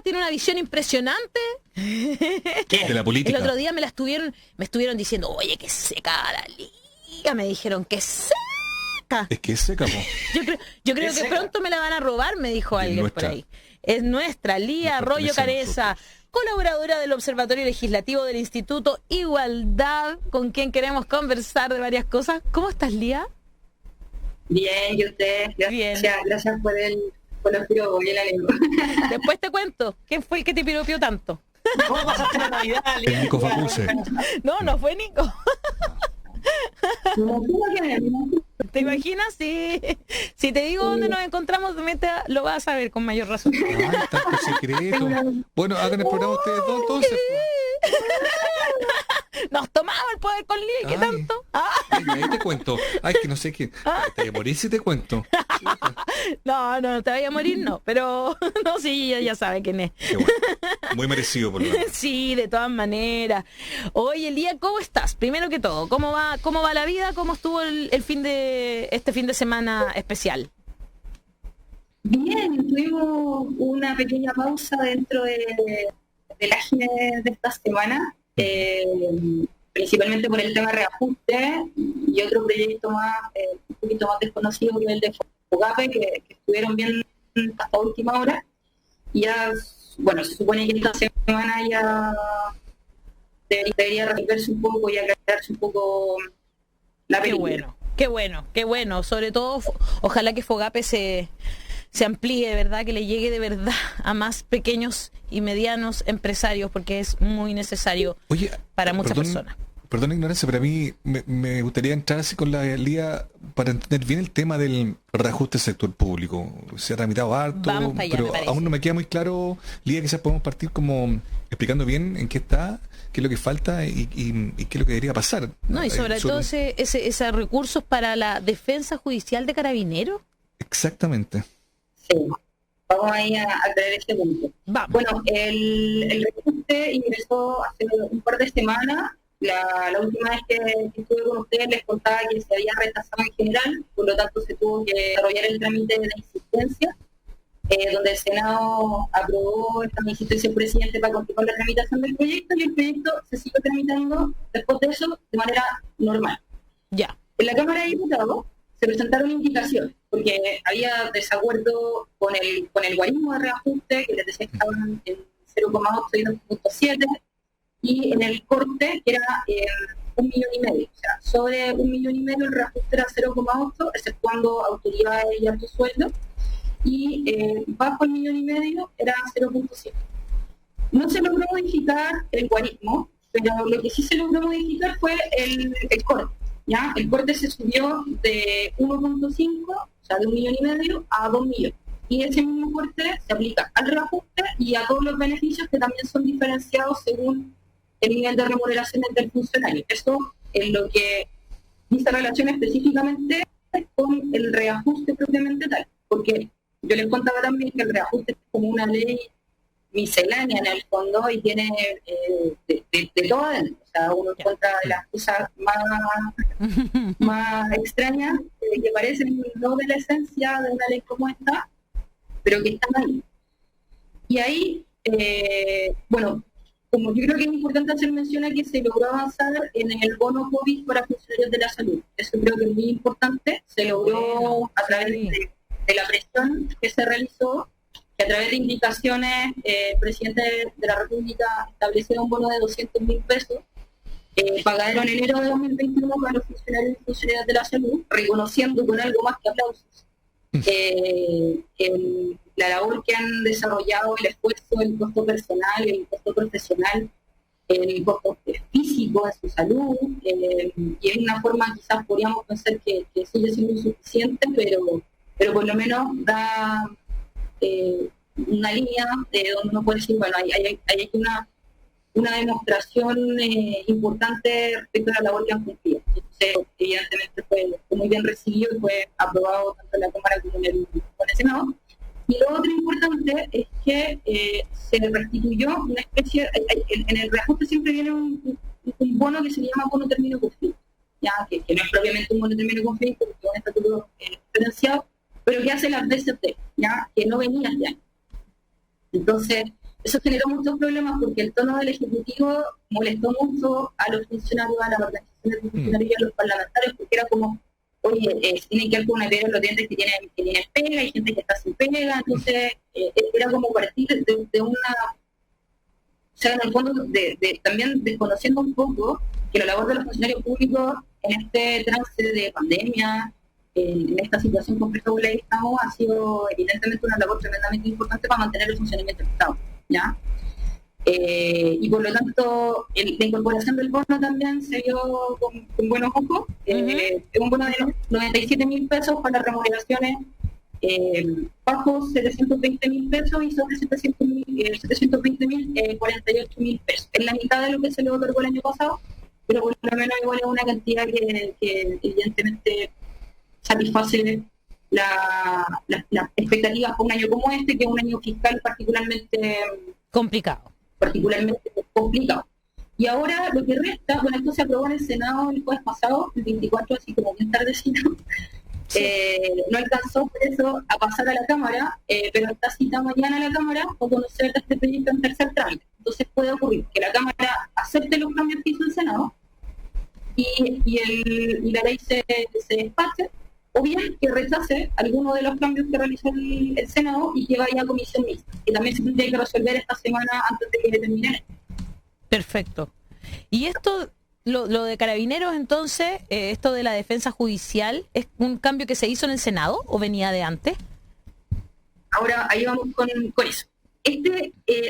tiene una visión impresionante. ¿Qué? De la política. El otro día me estuvieron diciendo, oye, que seca la liga. Me dijeron que seca. Es que es seca, po. Yo creo que pronto me la van a robar, me dijo alguien por ahí. Es nuestra, Lía Arroyo Careza, colaboradora del Observatorio Legislativo del Instituto Igualdad, con quien queremos conversar de varias cosas. ¿Cómo estás, Lía? Bien, ¿y usted? Gracias por los piropos y la lengua. Después te cuento, ¿quién fue el que te piropió tanto? ¿Cómo pasaste la Navidad, Lía? El Nico Facuse. No fue Nico. ¿Te imaginas? Si te digo dónde nos encontramos, lo vas a ver con mayor razón. Ay, tanto secreto. Bueno, hagan el programa ustedes dos, entonces. Nos tomamos el poder con Lía, ¿qué tanto? Ay, ahí te cuento. Ay, que no sé qué. Te voy a morir si te cuento. No te vaya a morir, no. Pero no, sí, ya sabe quién es. Qué bueno. Muy merecido, por lo menos. Sí, de todas maneras. Oye, Lía, ¿cómo estás? Primero que todo, ¿cómo va la vida? ¿Cómo estuvo este fin de semana especial? Bien, tuvimos una pequeña pausa dentro de la agenda de esta semana. Principalmente por el tema de reajuste y otro proyecto un poquito más desconocido, que es el de FOGAPE, que estuvieron bien hasta última hora. Y ya, bueno, se supone que esta semana ya debería resolverse un poco y aclararse un poco la película. Qué bueno. Sobre todo, ojalá que FOGAPE se amplíe, de verdad, que le llegue de verdad a más pequeños y medianos empresarios, porque es muy necesario para muchas personas. Perdón la ignorancia, pero a mí me gustaría entrar así con la Lía para entender bien el tema del reajuste del sector público. Se ha tramitado harto, allá, pero aún no me queda muy claro, Lía, quizás podemos partir como explicando bien en qué está, qué es lo que falta y qué es lo que debería pasar. No, y sobre todo esos recursos para la defensa judicial de Carabineros. Exactamente. Sí, vamos ahí a aclarar ese punto. Vamos. Bueno, el reajuste ingresó hace un par de semanas. La última vez que estuve con ustedes les contaba que se había rechazado en general, por lo tanto se tuvo que desarrollar el trámite de insistencia, donde el Senado aprobó esta insistencia del presidente para continuar la tramitación del proyecto, y el proyecto se sigue tramitando después de eso de manera normal. Ya. En la Cámara de Diputados se presentaron indicaciones, porque había desacuerdo con el guarismo de reajuste, que les decía que estaban en 0,8 y 2,7, y en el corte era 1,5 millones. O sea, sobre 1,5 millones el reajuste era 0,8, exceptuando autoridades y alto sueldo, y bajo el 1,5 millones era 0,7. No se logró modificar el guarismo, pero lo que sí se logró modificar fue el corte. ¿Ya? El corte se subió de 1,5, o sea, de 1,5 millones a 2 millones. Y ese mismo corte se aplica al reajuste y a todos los beneficios que también son diferenciados según el nivel de remuneraciones del funcionario. Eso es lo que dice relación específicamente con el reajuste propiamente tal. Porque yo les contaba también que el reajuste es como una ley miscelánea en el fondo y tiene de todo dentro. O sea, uno encuentra de las cosas más extrañas que parecen no de la esencia de una ley como esta, pero que están ahí. Y ahí, bueno, como yo creo que es importante hacer mención a que se logró avanzar en el bono COVID para funcionarios de la salud. Eso creo que es muy importante. Se logró a través de la presión que se realizó, que a través de indicaciones el presidente de la República estableció un bono de 200.000 pesos pagado en enero de 2021 para los funcionarios y funcionarias de la salud, reconociendo con algo más que aplausos la labor que han desarrollado, el esfuerzo, el costo personal, el costo profesional, el costo físico de su salud, y es una forma, quizás podríamos pensar que sigue siendo insuficiente, pero por lo menos da una línea de donde uno puede decir, bueno, hay aquí una demostración importante respecto a la labor que han cumplido. Entonces, evidentemente fue muy bien recibido y fue aprobado tanto en la Cámara como en el Senado. Y lo otro importante es que se restituyó una especie, en el reajuste siempre viene un bono que se llama bono término conflicto, ya que no es propiamente un bono término conflicto, porque es un estatuto diferenciado, pero que hace las veces de, ya que no venía este año. Entonces, eso generó muchos problemas porque el tono del Ejecutivo molestó mucho a los funcionarios, a las organizaciones de funcionarios y a los parlamentarios, porque era como, oye, tienen que ver con una idea de los dientes que tienen pega, hay gente que está sin pega, entonces era como partir de una... O sea, en el fondo, también desconociendo un poco que la labor de los funcionarios públicos en este trance de pandemia, en esta situación compleja en la que estamos, ha sido evidentemente una labor tremendamente importante para mantener el funcionamiento del Estado, ¿ya? Y por lo tanto, la incorporación del bono también se vio con buenos ojos. Es un bono de 97.000 pesos para las remuneraciones bajo 720.000 pesos y sobre 720.000, 48.000 pesos. Es la mitad de lo que se le otorgó el año pasado, pero por lo menos igual es una cantidad que evidentemente satisface las expectativas para un año como este, que es un año fiscal particularmente complicado. Y ahora lo que resta, bueno, esto se aprobó en el Senado el jueves pasado, el 24, así como bien tardecito. No alcanzó por eso a pasar a la Cámara, pero está citado mañana a la Cámara o conocer este proyecto en tercer trámite. Entonces puede ocurrir que la Cámara acepte los cambios que hizo el Senado y la ley se despache, o bien que rechace alguno de los cambios que realizó el Senado y que vaya a comisión mixta, que también se tendría que resolver esta semana antes de que termine. Perfecto. Y esto, lo de Carabineros, entonces, esto de la defensa judicial, ¿es un cambio que se hizo en el Senado o venía de antes? Ahora, ahí vamos con eso.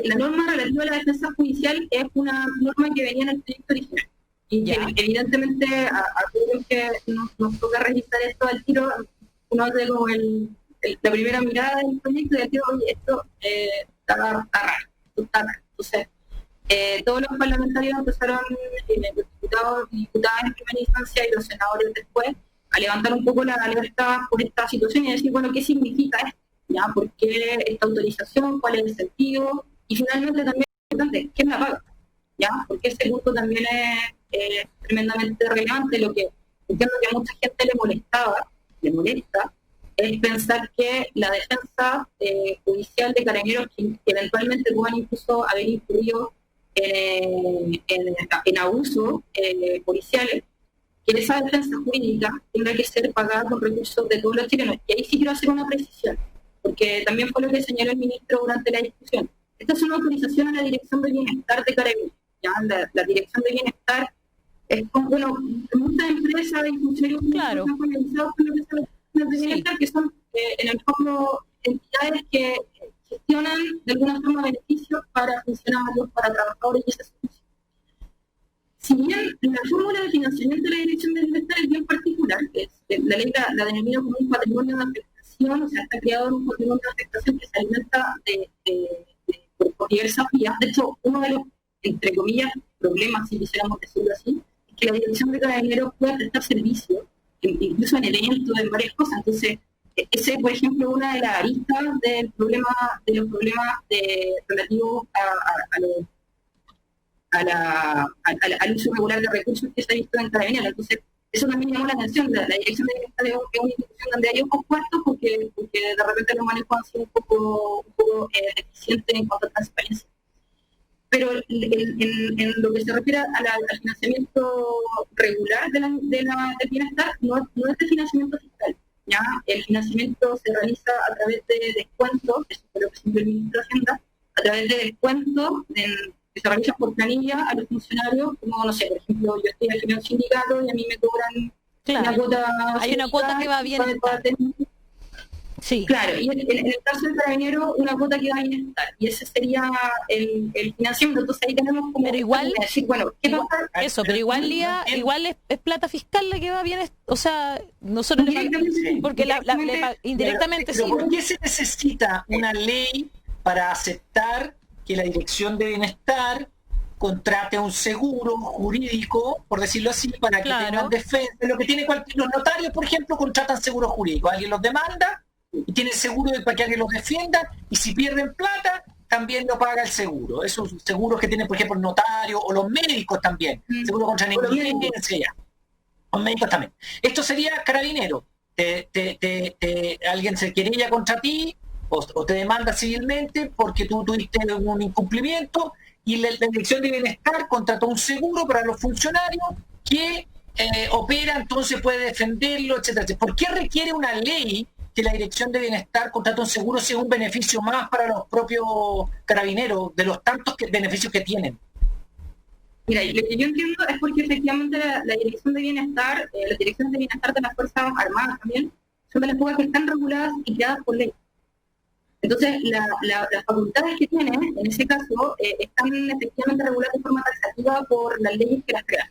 La norma relativa a la defensa judicial es una norma que venía en el proyecto original. Y que, evidentemente, a todos que nos toca registrar esto al tiro, uno hace como la primera mirada del proyecto y decir, oye, esto está raro. Entonces, todos los parlamentarios empezaron, los diputados y diputadas en primera instancia y los senadores después, a levantar un poco la alerta por esta situación y decir, bueno, ¿qué significa esto? ¿Ya? ¿Por qué esta autorización? ¿Cuál es el sentido? Y finalmente también es importante, ¿quién la paga? ¿Ya? Porque ese punto también es tremendamente relevante. Lo que entiendo que a mucha gente le molesta, es pensar que la defensa judicial de Carabineros, que eventualmente puedan incluso haber incurrido en abusos policiales, que esa defensa jurídica tendrá que ser pagada con recursos de todos los chilenos. Y ahí sí quiero hacer una precisión, porque también fue lo que señaló el ministro durante la discusión. Esta es una autorización a la Dirección de Bienestar de Carabineros. ¿Ya? La Dirección de Bienestar es como, bueno, muchas empresas y funcionarios claro. Están familiarizados con lo que son las de bienestar, que son en el fondo entidades que gestionan de alguna forma beneficios para funcionarios, para trabajadores y esas funciones. Si bien la fórmula de financiamiento de la Dirección de Bienestar es bien particular, que es, la ley la denomina como un patrimonio de afectación, o sea, está creado un patrimonio de afectación que se alimenta por diversas vías. De hecho, uno de los, entre comillas, problemas, si quisiéramos decirlo así, es que la Dirección de Carabineros puede prestar servicios, incluso en eventos, en varias cosas. Entonces, ese es, por ejemplo, una de las aristas de los problemas relativos al uso regular de recursos que se ha visto en Carabineros. Entonces, eso también llamó la atención. La Dirección de Bienestar es una institución donde hay ojos puestos porque de repente los manejos han sido un poco deficientes en cuanto a transparencia. Pero en lo que se refiere al financiamiento regular del bienestar, no es de financiamiento fiscal. ¿Ya? El financiamiento se realiza a través de descuentos, eso fue lo que señaló el ministro de Hacienda, a través de descuentos que se realizan por planilla a los funcionarios, como, no sé, por ejemplo, yo estoy aquí en un sindicato y a mí me cobran una cuota... Hay una cuota que va bien. Sí. Claro, y en el caso del Carabinero, una cuota que va a bienestar, y ese sería el financiamiento. Entonces ahí tenemos como pero igual, decir, bueno, ¿qué pasa? Eso, pero igual, Lía, igual es plata fiscal la que va bien, o sea, nosotros porque indirectamente sí. ¿Por qué se necesita una ley para aceptar que la Dirección de Bienestar contrate un seguro jurídico, por decirlo así, para que tengan defensa? Lo que tiene los notarios, por ejemplo, contratan seguro jurídico. Alguien los demanda y tiene seguro para que alguien los defienda, y si pierden plata, también lo paga el seguro. Esos seguros que tienen, por ejemplo, el notario o los médicos también. Seguro contra negligencia. Los médicos también. Esto sería Carabinero. Alguien se querella contra ti, o te demanda civilmente porque tú tuviste un incumplimiento, y la Dirección de Bienestar contrató un seguro para los funcionarios que opera, entonces puede defenderlo, etcétera. ¿Por qué requiere una ley que la Dirección de Bienestar contrate un seguro si es un beneficio más para los propios carabineros, de los tantos beneficios que tienen? Mira, lo que yo entiendo es porque efectivamente la Dirección de Bienestar, las direcciones de bienestar de las Fuerzas Armadas también, son de las pocas que están reguladas y creadas por ley. Entonces, las facultades que tienen, en ese caso, están efectivamente reguladas de forma taxativa por las leyes que las crean.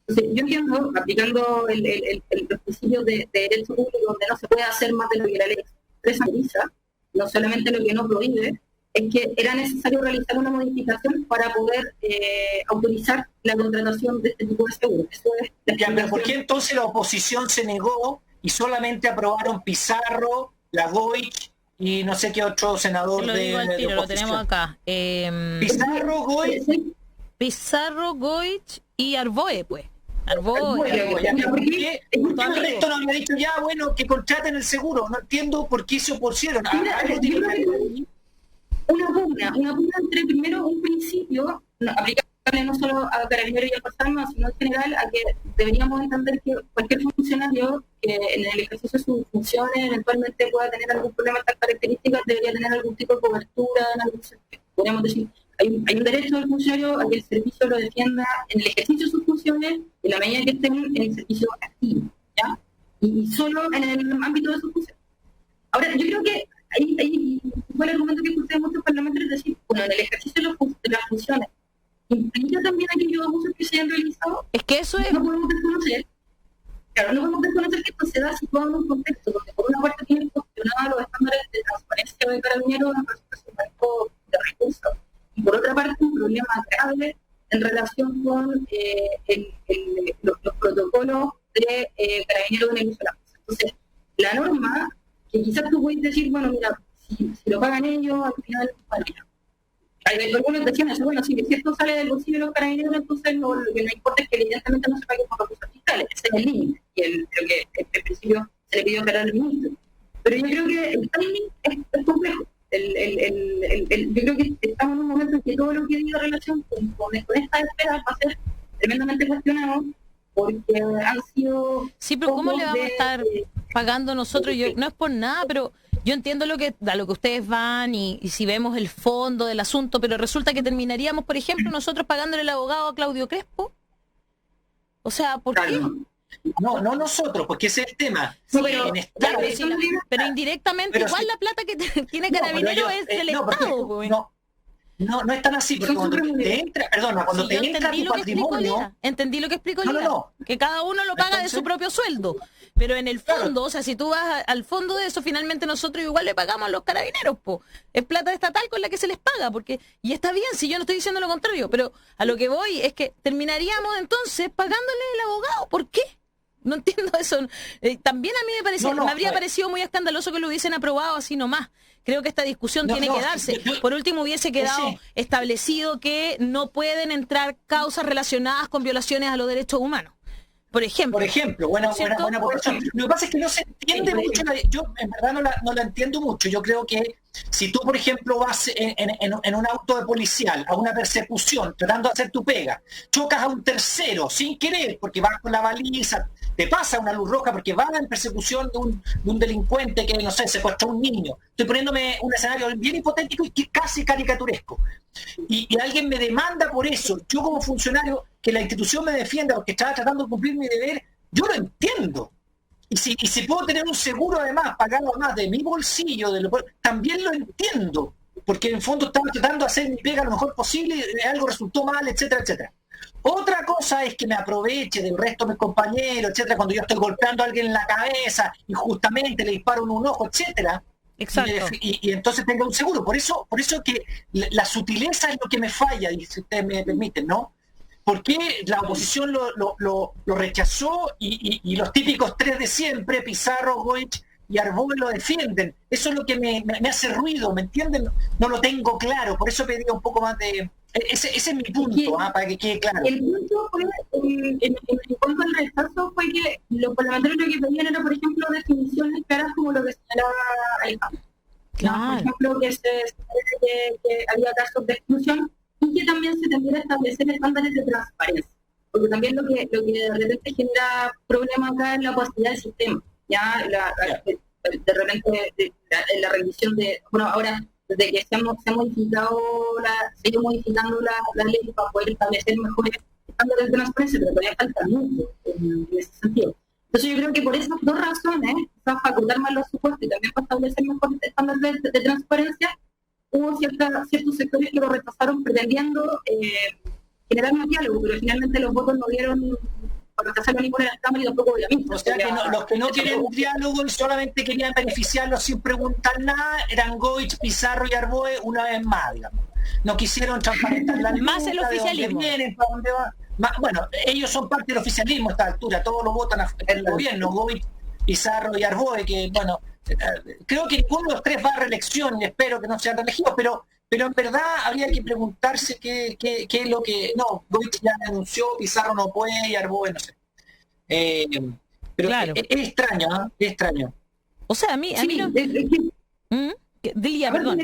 Entonces, yo entiendo, aplicando los principios de derecho público, donde no se puede hacer más de lo que la ley expresa, no solamente lo que no prohíbe, es que era necesario realizar una modificación para poder autorizar la contratación de este tipo de seguros. Eso es pero ¿por qué entonces la oposición se negó y solamente aprobaron Pizarro, Lagoich y no sé qué otro senador de lo tenemos acá? Pizarro, Goich y Arboe, pues. ¿Por qué el resto no había dicho ya, bueno, que contraten el seguro? No entiendo por qué se opusieron. Una pugna entre primero un principio, aplicable no solo a Carabineros y a Fuerzas Armadas, sino en general a que deberíamos entender que cualquier funcionario que en el ejercicio de sus funciones eventualmente pueda tener algún problema de estas características debería tener algún tipo de cobertura en algún sentido. Podríamos decir, hay un derecho del funcionario a que el servicio lo defienda en el ejercicio de sus funciones en la medida que estén en el servicio activo, ¿ya? Y solo en el ámbito de sus funciones. Ahora, yo creo que ahí fue el argumento que escuché en muchos parlamentarios, es decir, bueno, en el ejercicio de las funciones, ¿implica también aquellos abusos que se han realizado? Es que eso es... No podemos desconocer. Claro, no podemos desconocer que esto se da situado en un contexto, porque por una parte tienen cuestionados los estándares de transparencia de Carabineros en el presupuesto de recursos, y por otra parte un problema grave en relación con los protocolos de Carabineros en el uso de la fuerza. Entonces, la norma, que quizás tú puedes decir, bueno, mira, si lo pagan ellos, al final, algunos decían eso, bueno, si esto sale del bolsillo de los Carabineros, entonces lo que no importa es que evidentemente no se pague por recursos fiscales, ese es el límite, y creo que en principio se le pidió aclarar al ministro. Pero yo creo que el timing es complejo. Yo creo que estamos en un momento en que todo lo que diga relación con estas esperas va a ser tremendamente cuestionado, porque han sido... Sí, pero ¿cómo le vamos a estar pagando nosotros? No es por nada, pero yo entiendo a lo que ustedes van y si vemos el fondo del asunto, pero resulta que terminaríamos, por ejemplo, nosotros pagándole el abogado a Claudio Crespo. O sea, ¿por qué? No nosotros, porque ese es el tema. Sí, pero indirectamente, igual la plata que tiene Carabineros es del Estado. No es tan así, porque cuando te entra, cuando te entra tu patrimonio... Entendí lo que explico yo, que cada uno lo paga de su propio sueldo, pero en el fondo, o sea, si tú vas al fondo de eso, finalmente nosotros igual le pagamos a los Carabineros, es plata estatal con la que se les paga, y está bien, si yo no estoy diciendo lo contrario, pero a lo que voy es que terminaríamos entonces pagándole el abogado. ¿Por qué? No entiendo eso. También a mí me habría parecido muy escandaloso que lo hubiesen aprobado así nomás. Creo que esta discusión tiene que darse. Por último, hubiese quedado establecido que no pueden entrar causas relacionadas con violaciones a los derechos humanos. Por ejemplo, buena posición. Lo que pasa es que no se entiende mucho, yo en verdad no la entiendo mucho. Yo creo que si tú, por ejemplo, vas en un auto de policial a una persecución, tratando de hacer tu pega, chocas a un tercero sin querer, porque vas con la baliza, te pasa una luz roja porque vas en persecución de un delincuente que, no sé, secuestró a un niño. Estoy poniéndome un escenario bien hipotético y casi caricaturesco. Y alguien me demanda por eso. Yo como funcionario, que la institución me defienda porque estaba tratando de cumplir mi deber, yo lo entiendo. Y si puedo tener un seguro además, pagarlo además de mi bolsillo, también lo entiendo. Porque en el fondo estaba tratando de hacer mi pega lo mejor posible y algo resultó mal, etcétera, etcétera. Otra cosa es que me aproveche del resto de mis compañeros, etcétera, cuando yo estoy golpeando a alguien en la cabeza y justamente le disparo en un ojo, etcétera. Exacto. Y entonces tenga un seguro. Por eso que la sutileza es lo que me falla, y si ustedes me permiten, ¿no? Porque la oposición lo rechazó y los típicos tres de siempre, Pizarro, Goich y Arboe, lo defienden. Eso es lo que me hace ruido, ¿me entienden? No lo tengo claro, por eso pedí un poco más de... Ese es mi punto, para que quede claro. El punto fue, en cuanto al rechazo, fue que los parlamentarios lo que pedían era, por ejemplo, definiciones claras como lo que señalaba Alejandro. Claro. Por ejemplo, que había casos de exclusión y que también se tendría que establecer estándares de transparencia. Porque también lo que de repente genera problemas acá es la opacidad del sistema. Ya de repente la revisión de, bueno, ahora desde que se ha modificado se ha ido modificando la ley para poder establecer mejores estándares de transparencia, pero todavía falta mucho en ese sentido. Entonces yo creo que por esas dos razones, para facultar más los supuestos y también para establecer mejores estándares de transparencia, hubo ciertos sectores que lo rechazaron pretendiendo generar más diálogo, pero finalmente los votos no dieron para rechazarlo ni por el Cámara y tampoco obviamente. O sea que los que no quieren diálogo y solamente querían beneficiarlos sin preguntar nada eran Goich, Pizarro y Arboe una vez más, digamos. No quisieron transparentar la más el oficialismo. De dónde vienen, para dónde van. Bueno, ellos son parte del oficialismo a esta altura, todos lo votan el gobierno, Goich, Pizarro y Arboe, que bueno, creo que ninguno de los tres va a reelección y espero que no sean reelegidos, pero en verdad habría que preguntarse qué es lo que... No, Goich ya anunció, Pizarro no puede y Arboe no sé. Pero claro. Es extraño, ¿eh? Es extraño. O sea, a mí no... Dilia, perdón.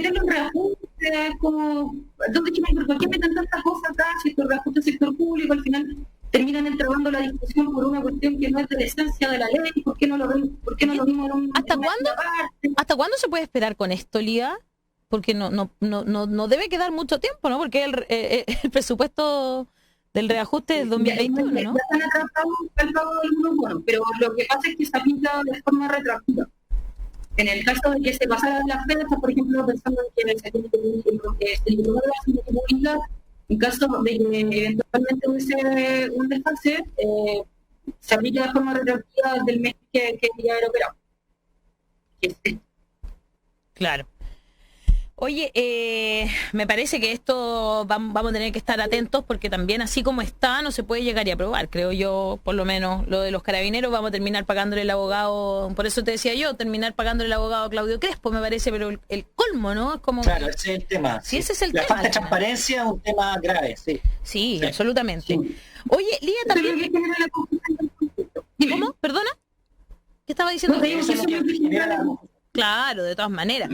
Como, entonces, ¿por qué meten tantas cosas acá? Si esto reajuste el sector público, al final terminan entrabando la discusión por una cuestión que no es de la esencia de la ley. ¿Por qué no lo vimos ¿Hasta cuándo se puede esperar con esto, Lía? Porque no debe quedar mucho tiempo, ¿no? Porque el presupuesto del reajuste es 2021, ¿no? Ya están atrasados algunos bonos, pero lo que pasa es que se aplica de forma retroactiva. En el caso de que se pasaran las fechas, por ejemplo, pensando en que se tiene que publicar, en caso de que eventualmente hubiese un desfase, se aplica de forma retroactiva del mes que ya era operado. Claro. Oye, me parece que esto vamos a tener que estar atentos porque también así como está no se puede llegar y aprobar, creo yo, por lo menos lo de los carabineros vamos a terminar pagándole el abogado, por eso te decía yo, terminar pagándole el abogado a Claudio Crespo, me parece, pero el colmo, ¿no? Es como claro, ese es el tema. Sí, ese es el la tema. La falta de transparencia es un tema grave, sí. Sí, absolutamente. Sí. Oye, Lía, también... ¿Cómo? ¿Perdona? ¿Qué estaba diciendo? Claro, de todas maneras.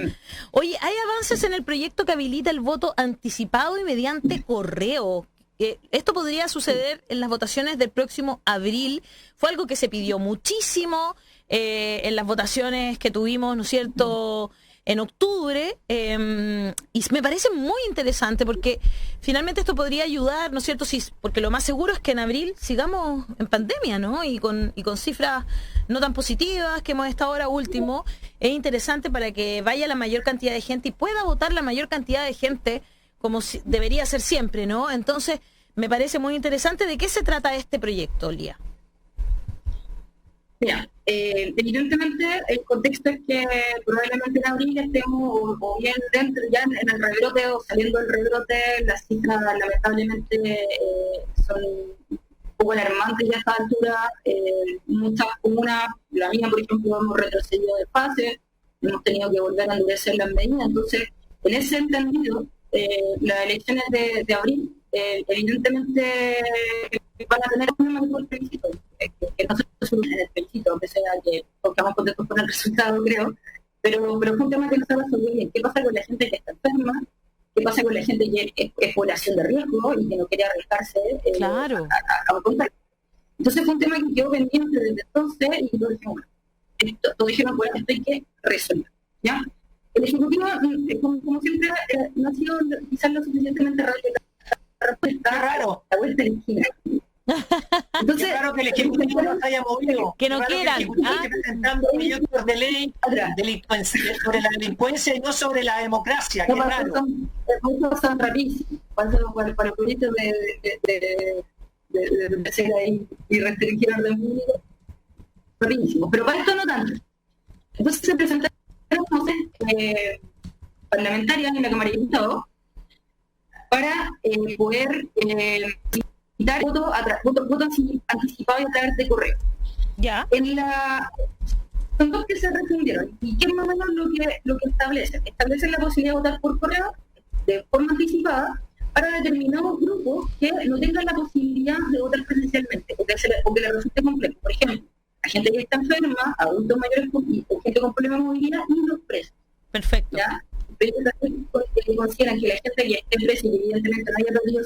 Oye, hay avances en el proyecto que habilita el voto anticipado y mediante correo. Esto podría suceder en las votaciones del próximo abril. Fue algo que se pidió muchísimo en las votaciones que tuvimos, ¿no es cierto?, en octubre, y me parece muy interesante porque finalmente esto podría ayudar, ¿no es cierto? Sí, porque lo más seguro es que en abril sigamos en pandemia, ¿no? Y con cifras no tan positivas que hemos estado ahora último. Es interesante para que vaya la mayor cantidad de gente y pueda votar la mayor cantidad de gente como debería ser siempre, ¿no? Entonces, me parece muy interesante. ¿De qué se trata este proyecto, Lía? Mira, evidentemente el contexto es que probablemente en abril estemos o bien dentro ya en el rebrote o saliendo del rebrote, las cifras lamentablemente son un poco alarmantes ya a esta altura. Muchas comunas, la mía por ejemplo, hemos retrocedido de fase, hemos tenido que volver a endurecer las medidas. Entonces, en ese entendido, las elecciones de abril evidentemente van a tener un mejor plebiscito, que no se soluciona el plebiscito, aunque sea que estamos contentos con el resultado, creo, pero es un tema que no se resuelve bien. ¿Qué pasa con la gente que está enferma? ¿Qué pasa con la gente que es población de riesgo y que no quiere arriesgarse claro. a un contagio? Entonces fue un tema que quedó pendiente desde entonces y todos dijeron, bueno, esto hay que resolver, ¿ya? El Ejecutivo, como siempre, no ha sido quizás lo suficientemente rápido. Qué raro. La vuelta de la esquina. Entonces, qué raro que el Ejecutivo no se haya movido. Que no quieran. Que presentando proyectos de ley sobre la delincuencia y no sobre la democracia. Qué raro. Son rapidísimos. Para el proyecto de hacer ahí y restringir el orden público, rapidísimo. Pero para esto no tanto. Entonces se presentaron parlamentarias en la Cámara de Diputados para poder quitar voto anticipado y a través de correo. Ya. Son dos que se respondieron. ¿Y qué es más o menos lo que establecen? Establecen la posibilidad de votar por correo de forma anticipada para determinados grupos que no tengan la posibilidad de votar presencialmente o que les resulte complejo. Por ejemplo, la gente que está enferma, adultos mayores o gente con problemas de movilidad y los presos. Perfecto. ¿Ya? Pero ellos consideran que la gente que esté presa y que evidentemente no haya perdido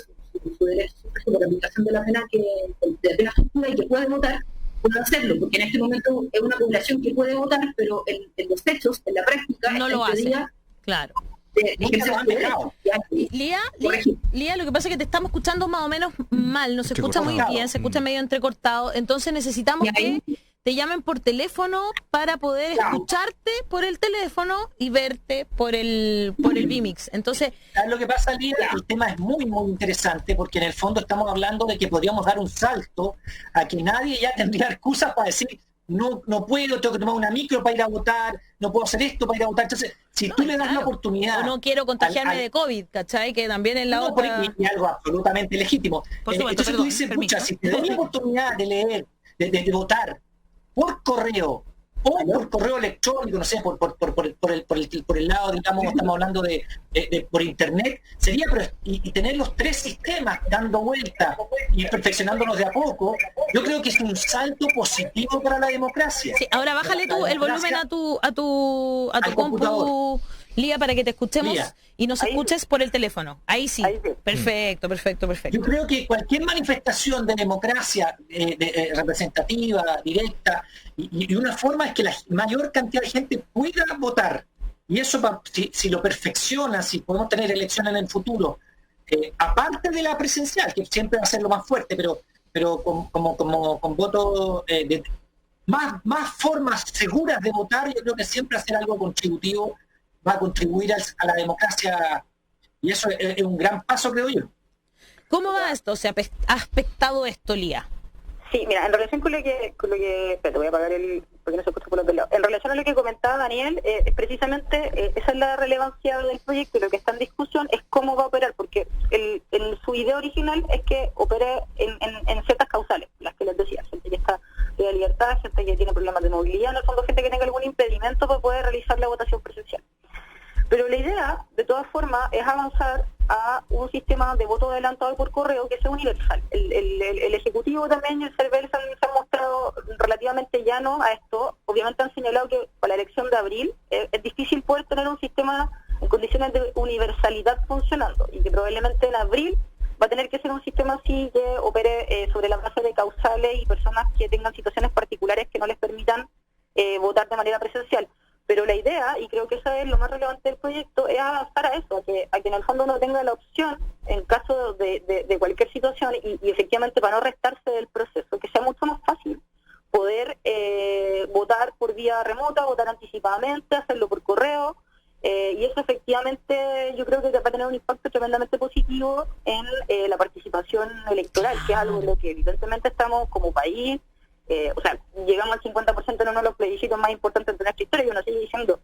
su derecho por la aplicación de la pena de pena futura y que puede votar, puede hacerlo, porque en este momento es una población que puede votar, pero en los hechos, en la práctica, no lo hace. Claro. Lía, lo que pasa es que te estamos escuchando más o menos mal, no se escucha muy bien, se escucha medio entrecortado, entonces necesitamos que te llamen por teléfono para poder escucharte por el teléfono y verte por el Vimix. Entonces, ¿sabes lo que pasa, Lía? El tema es muy, muy interesante porque en el fondo estamos hablando de que podríamos dar un salto a que nadie ya tendría excusas para decir no puedo, tengo que tomar una micro para ir a votar, no puedo hacer esto para ir a votar. Entonces, si tú le das la oportunidad... O no quiero contagiarme de COVID, ¿cachai? Que también es la otra... Y algo absolutamente legítimo. Por supuesto, entonces tú dices, pucha, si te doy la oportunidad de leer, de votar por correo o por correo electrónico, no sé, por el lado, digamos, estamos hablando de por internet, sería y tener los tres sistemas dando vuelta y perfeccionándonos de a poco, yo creo que es un salto positivo para la democracia. Sí, ahora bájale tú el volumen a tu compu, Lía, para que te escuchemos y nos escuches por el teléfono. Ahí sí. Perfecto. Yo creo que cualquier manifestación de democracia representativa, directa, y una forma es que la mayor cantidad de gente pueda votar. Y eso, si lo perfecciona, si podemos tener elecciones en el futuro, aparte de la presencial, que siempre va a ser lo más fuerte, pero con voto más formas seguras de votar, yo creo que siempre hacer algo contributivo va a contribuir a la democracia, y eso es un gran paso, creo yo. ¿Cómo va esto? ¿Se ha aspectado esto, Lía? Sí, mira, en relación con lo que espérate, voy a apagar porque no se escucha por los dos lados. En relación a lo que comentaba Daniel, precisamente esa es la relevancia del proyecto, y lo que está en discusión es cómo va a operar, porque su idea original es que opere en ciertas causales, las que les decía, gente que está de libertad, gente que tiene problemas de movilidad, no son gente que tenga algún impedimento para poder realizar la votación presencial. Pero la idea, de todas formas, es avanzar a un sistema de voto adelantado por correo que sea universal. El Ejecutivo también y el CERVEL se han mostrado relativamente llanos a esto. Obviamente han señalado que para la elección de abril es difícil poder tener un sistema en condiciones de universalidad funcionando, y que probablemente en abril va a tener que ser un sistema así que opere sobre la base de causales y personas que tengan situaciones particulares que no les permitan votar de manera presencial. Pero la idea, y creo que eso es lo más relevante del proyecto, es avanzar a eso, a que en el fondo uno tenga la opción, en caso de cualquier situación, y efectivamente para no restarse del proceso, que sea mucho más fácil poder votar por vía remota, votar anticipadamente, hacerlo por correo, y eso efectivamente yo creo que va a tener un impacto tremendamente positivo en la participación electoral, que es algo en lo que evidentemente estamos como país. Llegamos al 50% en uno de los plebiscitos más importantes de nuestra historia, y uno sigue diciendo,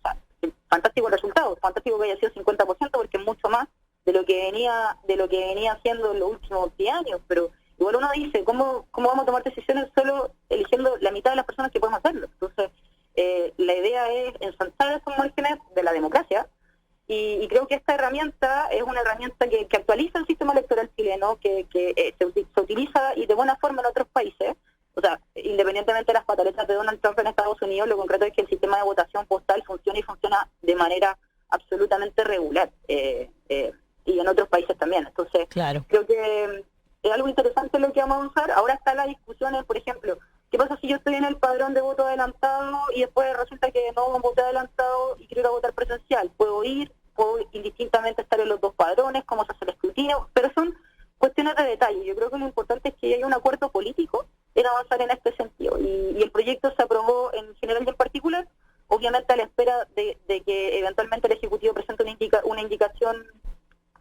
fantástico el resultado, fantástico que haya sido 50%, porque es mucho más de lo que venía haciendo en los últimos 10 años, pero igual uno dice, ¿cómo vamos a tomar decisiones solo eligiendo la mitad de las personas que podemos hacerlo? Entonces, la idea es ensanchar esos márgenes de la democracia, y creo que esta herramienta es una herramienta que actualiza el sistema electoral chileno, que se utiliza y de buena forma en otros países. O sea, independientemente de las pataletas de Donald Trump en Estados Unidos, lo concreto es que el sistema de votación postal funciona de manera absolutamente regular, y en otros países también. Entonces, claro, creo que es algo interesante lo que vamos a avanzar. Ahora está la discusión, por ejemplo, ¿qué pasa si yo estoy en el padrón de voto adelantado y después resulta que no voté adelantado y quiero ir a votar presencial? Puedo indistintamente estar en los dos padrones, cómo se hace el escrutinio, pero son cuestiones de detalle. Yo creo que lo importante es que haya un acuerdo político en avanzar en este sentido, y el proyecto se aprobó en general y en particular, obviamente a la espera de que eventualmente el Ejecutivo presente una indicación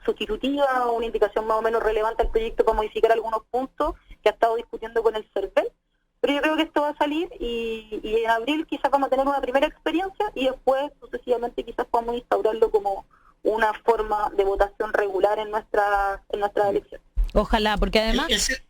sustitutiva o una indicación más o menos relevante al proyecto para modificar algunos puntos que ha estado discutiendo con el CERVEL. Pero yo creo que esto va a salir, y en abril quizás vamos a tener una primera experiencia, y después sucesivamente quizás podamos instaurarlo como una forma de votación regular en nuestra elección. Ojalá, porque además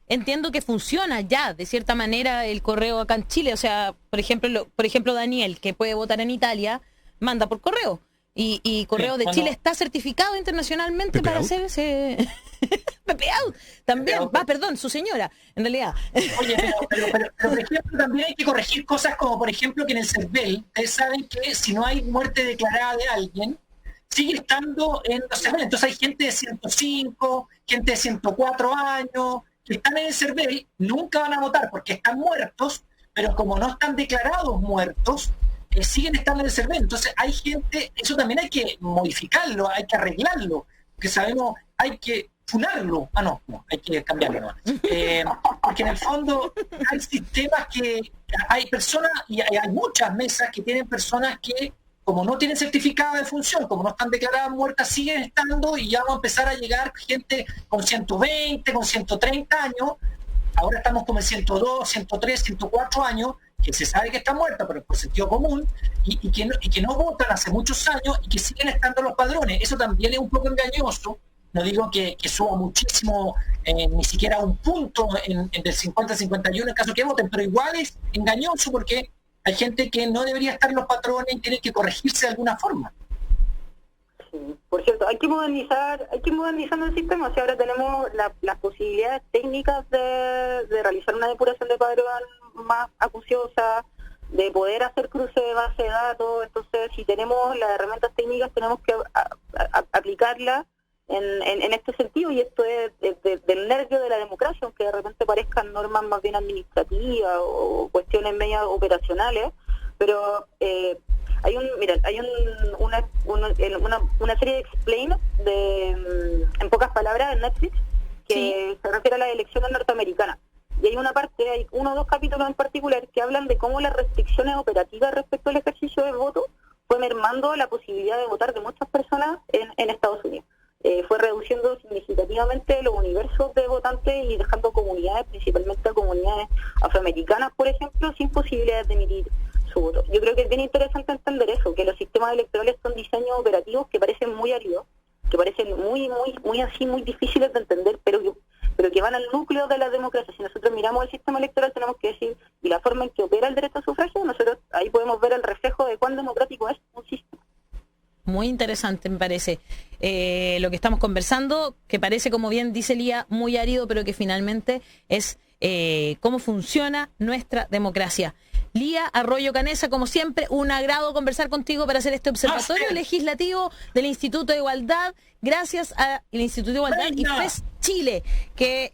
entiendo que funciona ya de cierta manera el correo acá en Chile. O sea, por ejemplo Daniel, que puede votar en Italia, manda por correo, y Correo de Chile está certificado internacionalmente para hacer ese Pepe Out también, perdón, su señora, en realidad. Oye, pero por ejemplo, también hay que corregir cosas como, por ejemplo, que en el CERVEL, ustedes saben que si no hay muerte declarada de alguien, sigue estando en los CERVEL. Entonces hay gente de 105, gente de 104 años, que están en el CERVEL, nunca van a votar porque están muertos, pero como no están declarados muertos, siguen estando en el CERVEL. Entonces hay gente, eso también hay que modificarlo, hay que arreglarlo, porque sabemos, hay que funarlo. No, hay que cambiarlo. ¿No? Porque en el fondo hay sistemas que hay personas, y hay muchas mesas que tienen personas que, como no tienen certificado de función, como no están declaradas muertas, siguen estando, y ya va a empezar a llegar gente con 120, con 130 años. Ahora estamos como en 102, 103, 104 años, que se sabe que está muerta, pero por sentido común, y que no votan hace muchos años y que siguen estando los padrones. Eso también es un poco engañoso. No digo que suba muchísimo, ni siquiera un punto en del 50-51 en caso que voten, pero igual es engañoso porque hay gente que no debería estar en los patrones y tiene que corregirse de alguna forma. Sí. Por cierto, hay que modernizar el sistema. O sea, ahora tenemos las posibilidades técnicas de realizar una depuración de padrón más acuciosa, de poder hacer cruce de base de datos. Entonces, si tenemos las herramientas técnicas, tenemos que aplicarlas en este sentido, y esto es del nervio de la democracia, aunque de repente parezcan normas más bien administrativas o cuestiones medias operacionales, pero hay una serie de Explain en pocas palabras en Netflix que se refiere a las elecciones norteamericanas, y hay una parte, hay 1 o 2 capítulos en particular que hablan de cómo las restricciones operativas respecto al ejercicio del voto fue mermando la posibilidad de votar de muchas personas en Estados Unidos. Fue reduciendo significativamente los universos de votantes y dejando comunidades, principalmente comunidades afroamericanas, por ejemplo, sin posibilidades de emitir su voto. Yo creo que es bien interesante entender eso, que los sistemas electorales son diseños operativos que parecen muy áridos, que parecen muy difíciles de entender, pero que van al núcleo de la democracia. Si nosotros miramos el sistema electoral, tenemos que decir, y la forma en que opera el derecho a sufragio, nosotros ahí podemos ver el reflejo de cuán democrático es un sistema. Muy interesante, me parece, lo que estamos conversando, que parece, como bien dice Lía, muy árido, pero que finalmente es cómo funciona nuestra democracia. Lía Arroyo Canessa, como siempre, un agrado conversar contigo para hacer este observatorio legislativo del Instituto de Igualdad, gracias al Instituto de Igualdad y FES Chile, que...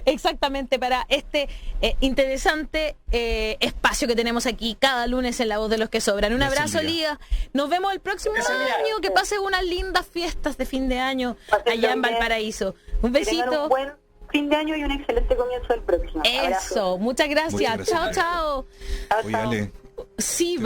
Exactamente, para este interesante espacio que tenemos aquí cada lunes en La Voz de los que Sobran. Un abrazo, Lía. Nos vemos el próximo año. Que pasen unas lindas fiestas de fin de año allá en Valparaíso. Un besito. Un buen fin de año y un excelente comienzo del próximo. Eso, muchas gracias. Chao, chao. Oye, Ale. Sí,